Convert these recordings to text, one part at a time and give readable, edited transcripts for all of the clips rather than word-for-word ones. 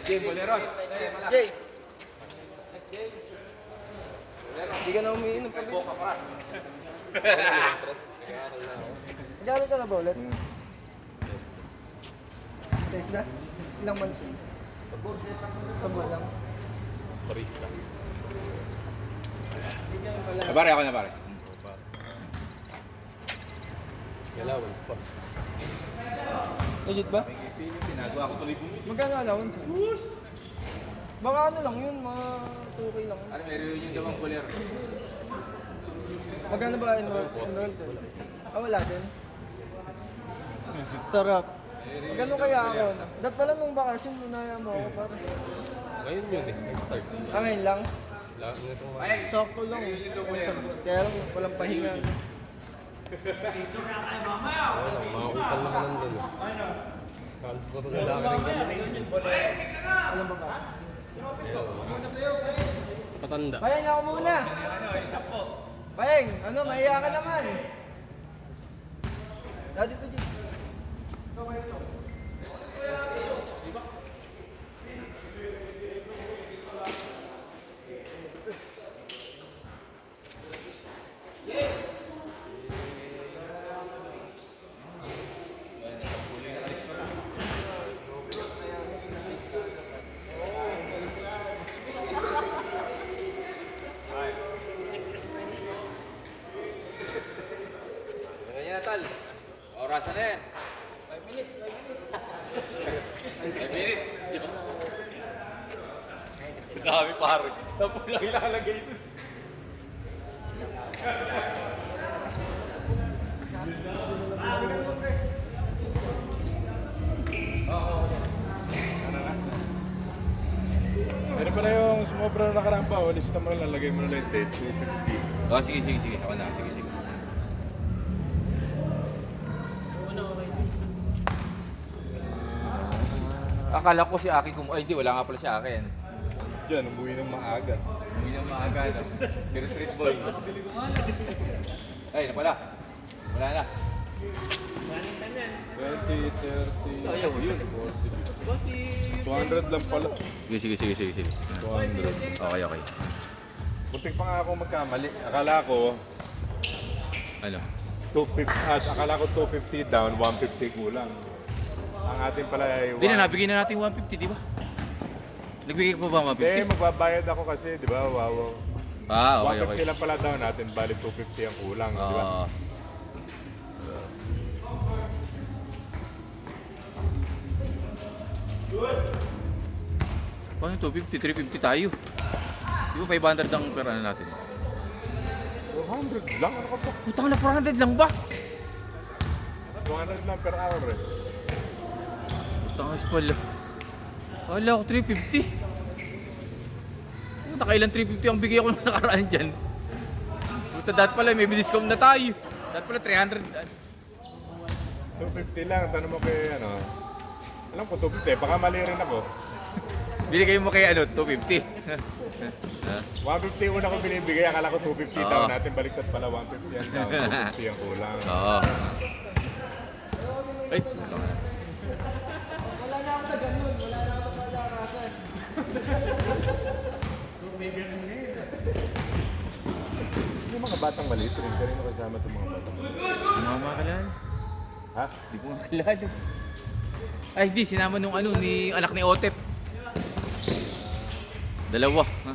Jay, Boleros. Jay! Hindi ka na umiinom pa. Boca Pras. Nag-aaral ka na ba ulit? Test na? Ilang months yun? Sa buwan lang. Barista. Pare, ako na pare. Allowance pa. Legit ba? Pinagawa ko tuloy kung... Magkano allowance? Baka ano lang yun, mga 2K lang. Ano, meron yung dalawang Bolero. Magkano ba enrolled? Wala din. Sarap. Magkano kaya ako? Dapat pala nung bakasyon, nunaya mo ako para. Ngayon yun eh, nag-start. Ngayon lang? Ay, Sakto lang. meron yung dalawang Bolero. Kaya lang, walang pahinga. Mga kupal naman nandun eh. Kalos ko ito lalaki rin kami. Alam ba ba? Patanda. Payeng ako muna! Payeng, ano, mahiya ka naman. Dati to, Jay. Ganyan na, Tal. Orasan na yan. 5 minutes. 5 minutes. Dami pare. 10 lang ilalagay ito. Ano pala yung sumobra na nakarampa, walis na mo lang, lalagay mo na lang yung date, 250. Oh, sige, sige, sige. Ako na, sige, sige. Akala ko si Aki ay hindi, wala nga pala si Aki yan. Diyan, umuwi ng maaga. Hindi na maaga, no? Pero street boy. Ay, na pala. Wala na. 20, 30, Ayaw, yun. 200 lang pala. Sige, sige, sige, sige, sige. 200. Okay, okay. Butik pa nga ako magkamali. Akala ko, Ano? 250, akala ko 250 down, 150 kulang. Ang atin pala ay... Hindi na, nabigyan na natin 150, di ba? Nagbigay ka pa ba 150? Magbabayad ako kasi, di ba? Wow. Ah, okay, 150 okay. lang pala down natin, balik 250 ang kulang, di ba? Oo. Paano 250? 350 tayo. Di ba 500 ang pera na natin? 400 lang, ano ka pa? Putang na 400 lang ba? 200 lang per hour eh. Putang pala. Wala ako 350. Nakailan 350 ang bigay ako nung nakaraan dyan. Puta, dati pala may discount na tayo. Dati pala 300. 250 lang, tanong mo kay ano. Alam ko 250, baka mali rin ako. Binigay mo kay ano, 250. 150 una ko binibigay, akala ko 250 Oo. down natin, baliktad pala 150 yan down, 250 ang kulang. Oo. Ay, ito nga. Wala na ako sa ganun. Wala na ako sa palakasan. Yung mga batang maliit rin, kanino kasama itong mga batang maliit? Ano mga kalala? Ha? Di ko nga kalala. Ay, di. Sinama nung ano, ni anak ni Otep. Dalawa. Ha?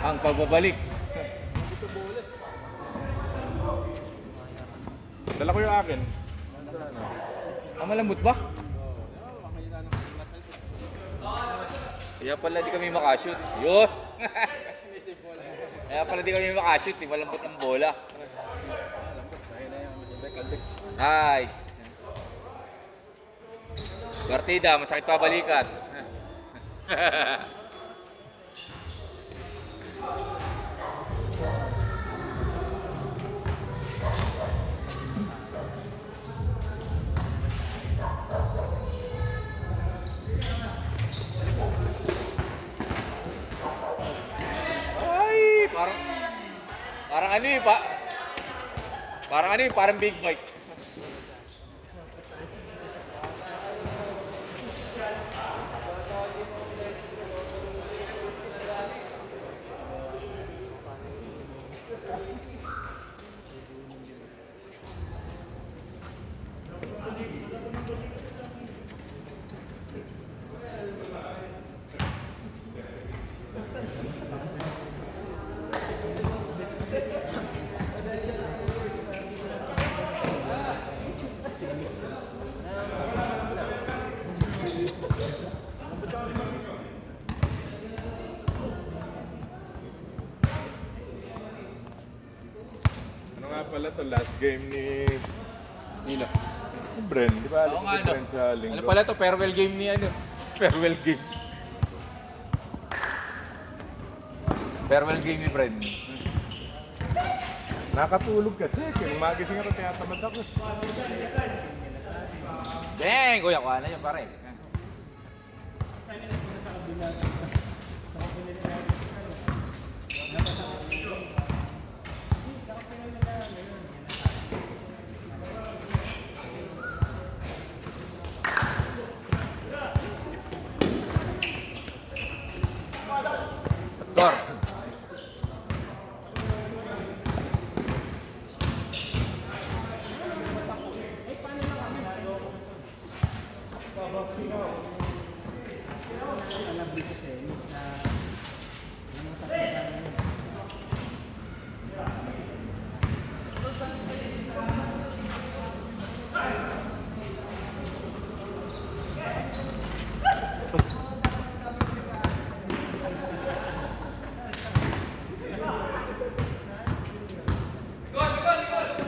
Ang pagbabalik. Dala ko yung akin. Ang malambot ba? Kaya pala di kami makashoot. Yun! Kaya pala di kami makashoot. Di malambot ang bola. Nice! Partida, masakit pa balikat. Ay! ano eh, parang ano eh, parang big bike. Ano nga pala to, last game ni Nila. Bren, di ba? Oo Alis nga, si Bren sa Ano linggo. pala to, farewell game ni ano? Farewell game. Farewell game ni Fred. Nakatulog kasi. Kaya magising ako, tinatamad ako. Dang! Kuya, kuha na yun pare. Gor.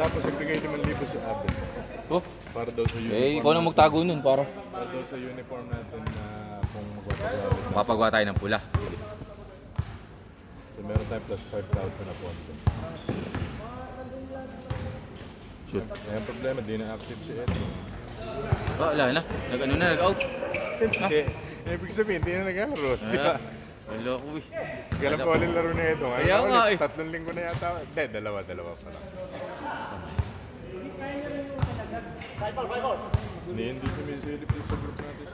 Tapos ibigay 5,000 si Abe. Oh, Para daw sa uniform. eh, ikaw na magtago nun para Para daw sa uniform natin na kung magpapagalit. makapagawa tayo ng pula. So meron tayong plus 5,000 na ponto. Shoot. Kaya ang problema, di na active si Edo. Oh, wala na. Nag-ano na, nag-out. Hindi. Ibig sabihin, di na naglalaro. Di ba? Wala ko eh. Kailan pa ulit laro ni Edo? Kaya Ngayon nga ulit, eh. 3 linggo na yata. Hindi, dalawa pa lang. Hindi sumisilip din sa group natin.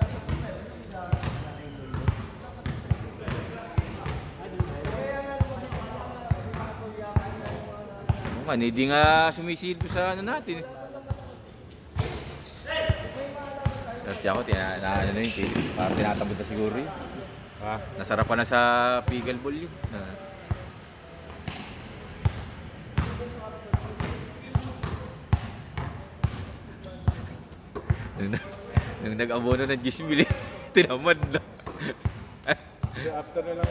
Oo nga, hindi nga sumisilip sa ano natin eh. Dati ako, ano na yun, parang tinatabot na siguro yun. Ha? Nasarapan na sa pickleball yun. Nung nag-abono ng 10,000, tinamad na. Kasi after nilang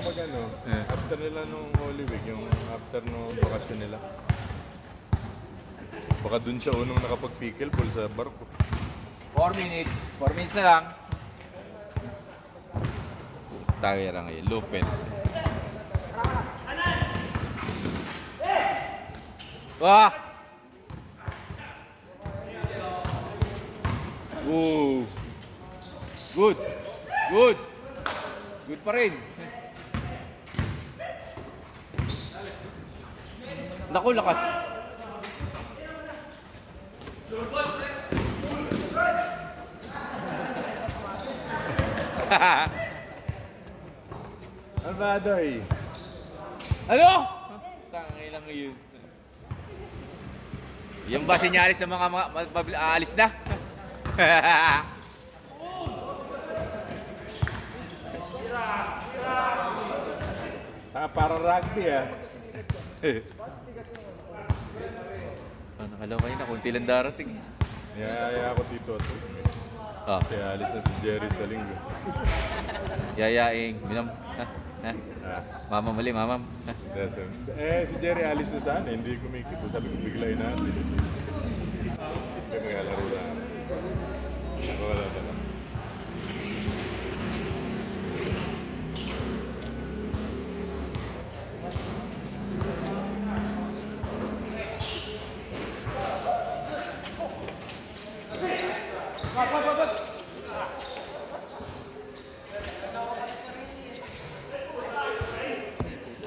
after nila nung Holy Week, yung after nung bakasyon nila. Baka dun siya unang nakapag-pickleball sa barko. 4 minutes. 4 minutes na lang. Tayo lang ngayon. Lupin. Wah! Woo! Good! Good! Good pa rin. Naku, lakas. Ano ba, Doy? Ano? Tangay lang yun. Yan ba sinyalis ng mga aalis na? Para rugby ah. Nakalaw kayo na, kunti lang darating. Niyaya ako dito at Ah, kaya alis na si Jerry sa linggo. yayaing. Minam. Ha? Ha? Ah, Mamam mali, mamam. Ha? that's it. Si Jerry alis na sana, hindi kumikip. Sabi ko biglayin natin. Kaya maglalaro lang. Ako wala na lang.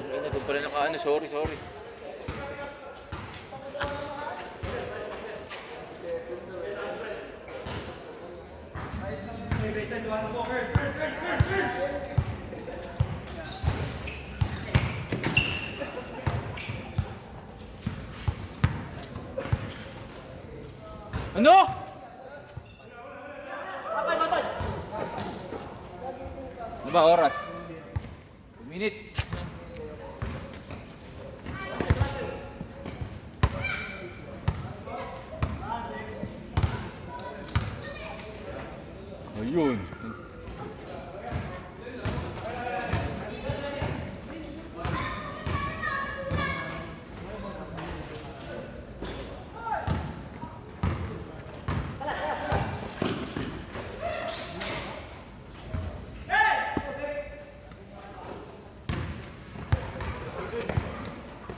Ay, nagod pala sorry. Ano? Ano ba oras? 2 minutes. Ayun.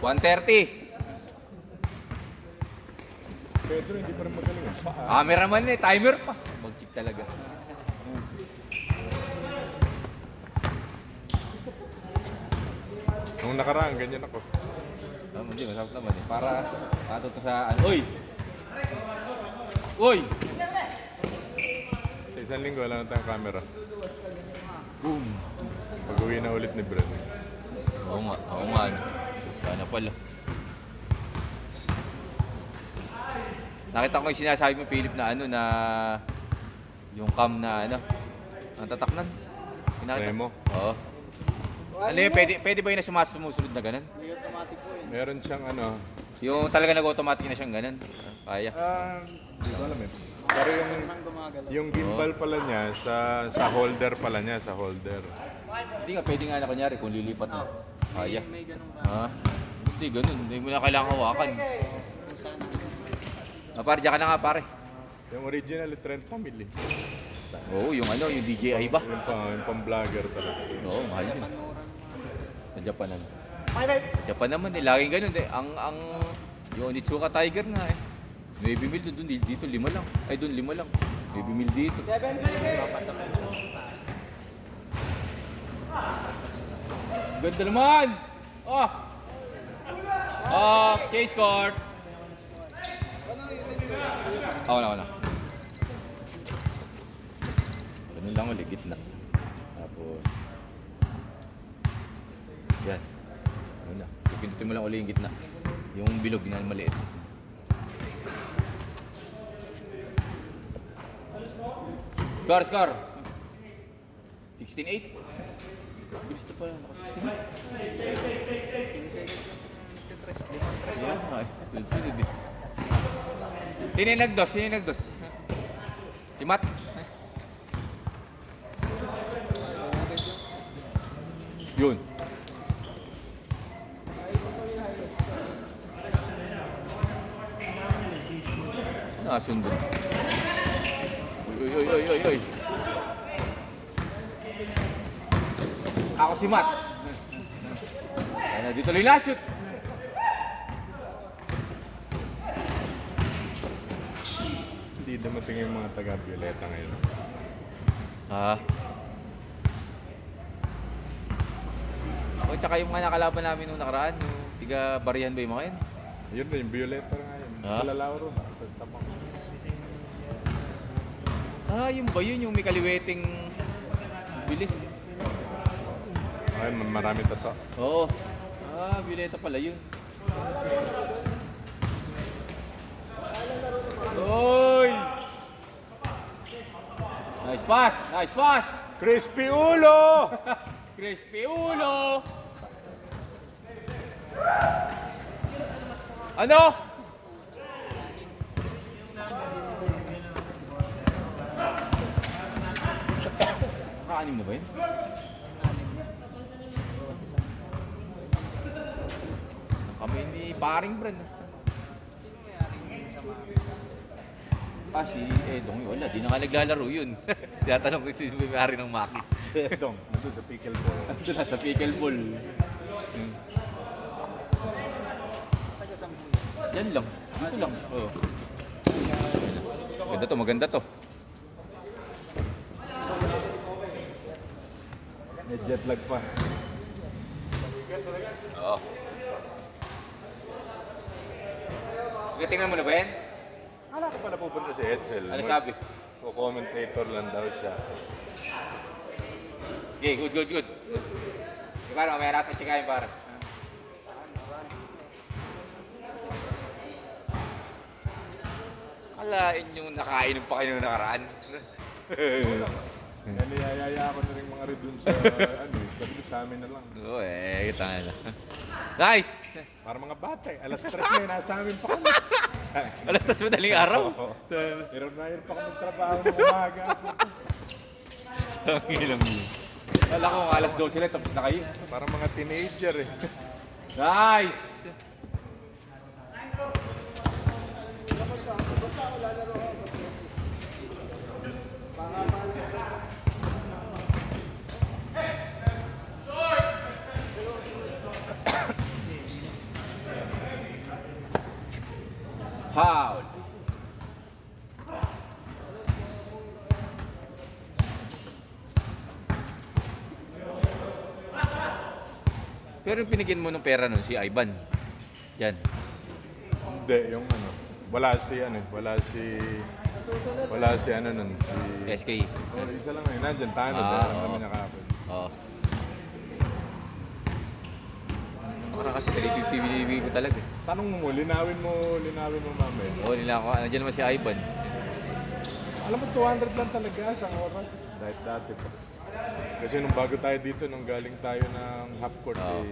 $130. Pedro, hindi pa rin magaling. Cameraman eh, timer pa. Mag-check talaga. Nung nakaraan, ganyan ako. Hindi, masarap naman eh. Para pato to sa ano. Uy! Uy! Sa isang linggo, wala na tayong camera. Boom! Pag-uwi na ulit ni Brad. Oo nga, oo nga. Sana pala. Nakita ko yung sinasabi mo, Philip, na ano, na yung cam na ano, ang tataknan. Remo? Oo. Ano yun, pwede ba yun na sumusunod na ganun? Meron siyang ano, Yung talaga nag-automatic na siyang ganun. Kaya. hindi ko alam eh. Pero yung gimbal pala niya, sa holder pala niya, sa holder. Hindi nga, pwede nga na kunyari kung lilipat na. Kaya. Ha? Hindi, ganun. Hindi mo na kailangan hawakan. Pare, diyan ka na nga, pare. Yung original, 30 mil eh. Oo, yung ano, yung DJI ba? Yung pang-vlogger talaga. Oo, mahal yun. Sa Japan na. Japan naman eh, laging ganun eh. Yung Onitsuka Tiger nga eh. 9 mil doon, dito 5 lang. Ay, doon 5 lang. 9 mil dito. 7 seconds! Ganda naman! Oh! Case court! Ako na. Ganun lang ulit, gitna. Tapos... Yan. Ano na. So, pindutin mo lang ulit yung gitna. Yung bilog na maliit. Score! 16-8. Bilis na pala. Sunod eh. Sino yung nagdos? Si Matt? Yun. Nasundo. Uy. Ako si Matt. Ano, dito lilashoot. Hindi dumating yung mga taga-Violeta ngayon. O, tsaka yung mga nakalaban namin nung nakaraan, yung tiga Barihan ba yung mga yun? Yun na, yung Violeta nga yun. Kalalauro. Tapang. Yung ba yun? Yung may kaliweting bilis. Ay, marami tato. Oo. Violeta pala yun. Oy! Nice pass! Crispy ulo! Crispy ulo! Ano? Nakaanim na ba yun? Kami ni paring Brad. Si Edong, wala, di na nga naglalaro yun. Tinatanong ko si may-ari ng Maki. Dong, nandun sa pickleball. Ito na sa pickleball. Yan lang. Dito lang. Oo. Maganda to. May jet lag pa. Oo. Tingnan mo na ba yan? Hala ka pa napupunta si Edsel. Ano sabi? Nagko-commentator lang daw siya. Okay, good. Para may natin chikahin para. Alain yung nakainom pa kayo nung nakaraan. Kaya niyayaya ko na rin mga rin dun sa sabi ko sa amin na lang. Oo kita na. Nice! Para mga bata alas 3 na nasa amin pa kami. Alas tas madaling araw. Hirap na hirap pa kami magtrabaho ng umaga. Tangilang mo. Wala ko alas 12 na tapos na kayo. Para mga teenager eh. Nice! Foul. Pero yung pinigyan mo ng pera nun, si Ivan. Yan. Hindi, yung ano. Wala si nun, si... SK. Oh, isa lang eh, nandyan tayo, Ah, dahil oo. naman niya kahapon. Oo. Parang kasi 350 binibigay ko talaga. Tanong mo, linawin mo mamaya. Oo, nila ako. Nandiyan naman si Ivan. Alam mo, 200 lang talaga isang oras. Dahil dati pa. Kasi nung bago tayo dito, nung galing tayo ng half court, Oo.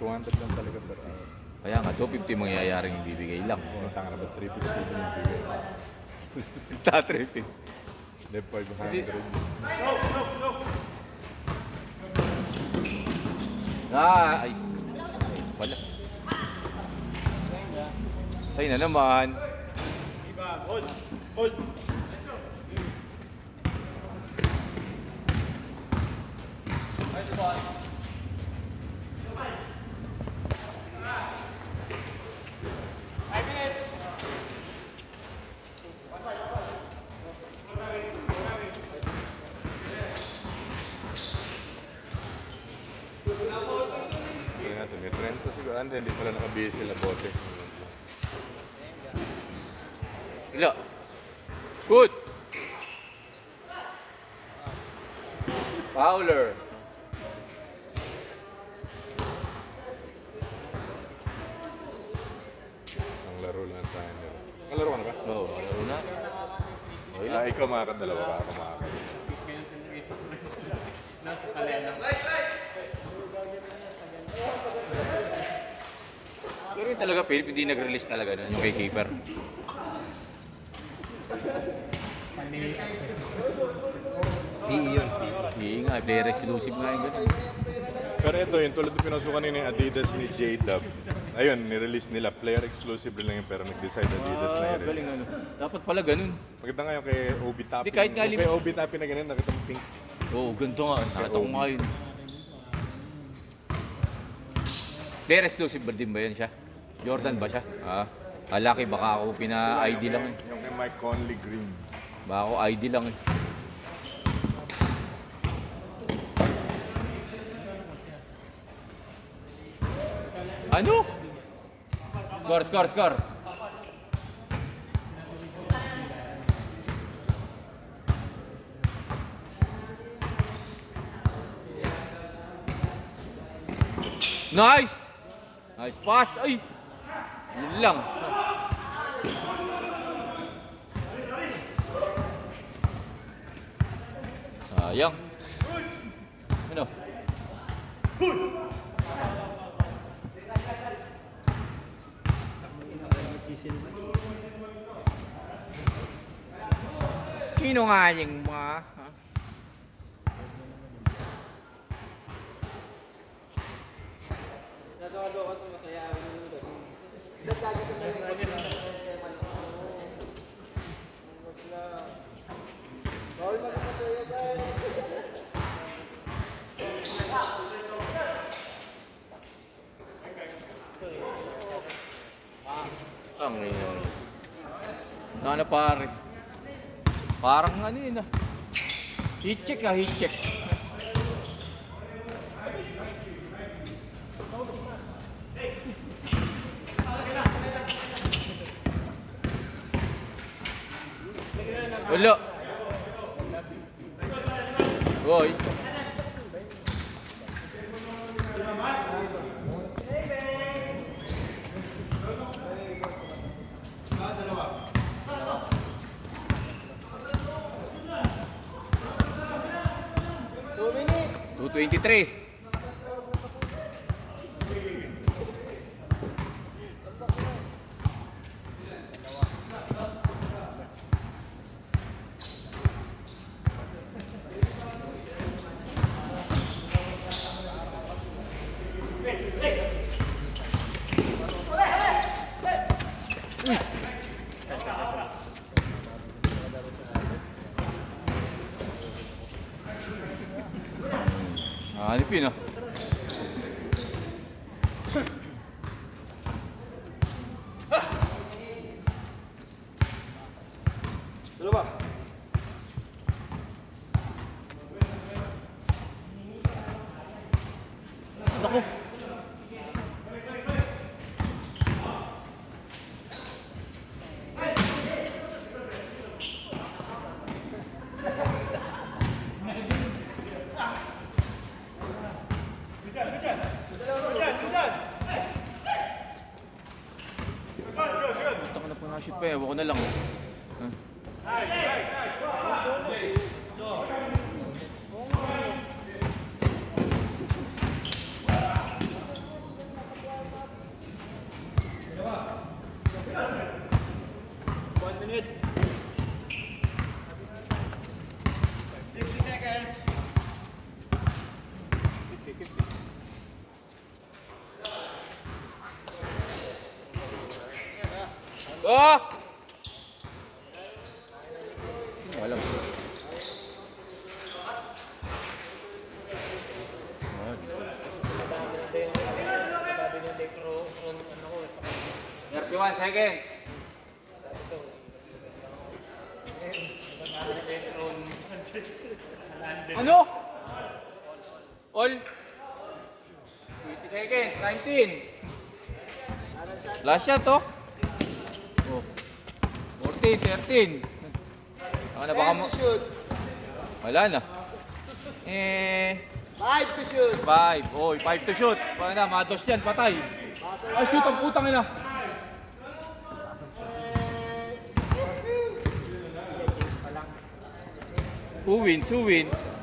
200 lang talaga per hour. Kaya nga, 250 mangyayaring ibibigay lang. Kung tanga na ba, 350 din yung bigay. Tatripin. Hindi, 500. Nice! Wala. Ay na naman. Tingnan natin, may 30 siguro. Hindi pala nakabihis sila bote. Ilo. Good! Fowler. Isang laro lang tayo nila. Kalaro ka na ba? Oo, laro na. Okay lang. Ikaw makakadalawa ka, ako makakadalawa. Pero yun talaga, Philip, hindi nag-release talaga nun, yung kay keeper. Hindi nga, player exclusive nga yung ganun. Pero ito, yung tulad ng pinasukan nila yung Adidas ni J-Dub. Ayun, nirelease nila. Player exclusive rin lang yun, pero nag-decide Adidas na i-release. Galing ano. Dapat pala ganun. Maganda nga yung kay Obi Toppin. Di, kahit nga Yung kay Obi Toppin na ganun, nakita mo pink. Oo, ganito nga. Nakita ko nga yun. Player exclusive ba din ba yan siya? Jordan ba siya? Laki, baka ako pina-ID lang eh. Yung kay Mike Conley Green. Baka ako ID lang eh. Ano? Score. Nice! Nice pass! Ay! Yun lang. Sayang. Ano? Sino nga yung mga... ha? Ang yun. Sana pare. Parang ano yun ah. Heat check. Ulo. Boy. Two minutes. 2:23. Hanipin ah. Dalawa. Naku. Punta ko na po na-shoot pa eh. Ewan ko na lang. Huh? One minute. 60 seconds. Ah! Alam. Thirty-one seconds. Ano? All? 20 seconds. 19. Last shot, oh. Oh. 14, 13. Baka na baka mo. Shoot. Wala na. 5 to shoot. 5. Oy, 5 to shoot. Paano na, mados yan, patay. Ay, shoot ang putang ina. Who wins? Who wins?